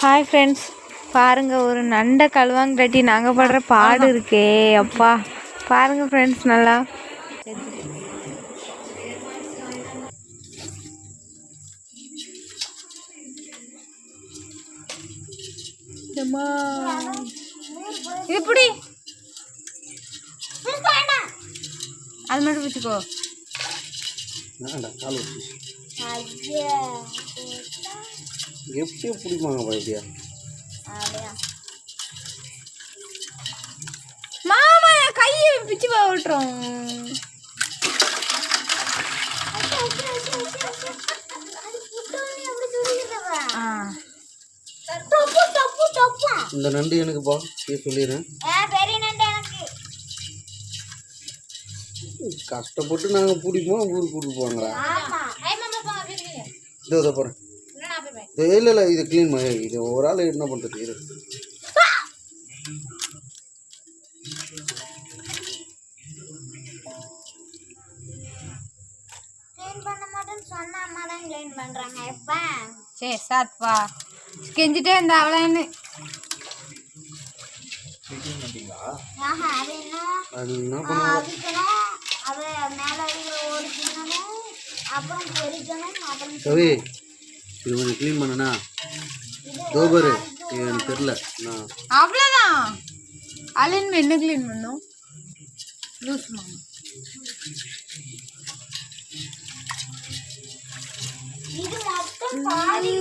Hi friends, பாருங்கள் ஒரு நண்டை கழுவாங்கட்டி நாங்கள் படுற பாடு இருக்கே அப்பா. பாருங்கள் ஃப்ரெண்ட்ஸ், நல்லா இப்படி அது மட்டும் வச்சுக்கோ. எப்படி பிடிக்குமாங்க எப்படியா மாமா கையை பிச்சு விட்டுறோம். இந்த நண்டு எனக்குப்பா சொல்லிடுறேன். கஷ்டப்பட்டு நாங்கள் பிடிப்போம், ஊருக்கு கூப்பிட்டு போவாங்களா? இதோ போகிறேன். இல்லை இல்லை, இது க்ளீன் பண்ணி இது ஒரு ஆள் என்ன பண்ணுறது? இரு சரி சாத்வா கெஞ்சிட்டே இருந்தா அவ்வளோன்னு. அது என்ன பண்ணுவோம்? சவி இது கொஞ்சம் க்ளீன் பண்ணனா தோபரு எனக்கு தெரியல. அவ்வளோதான். அலின் என்ன க்ளீன் பண்ணும்? லூஸ் மாமா இது மொத்தம் பாதி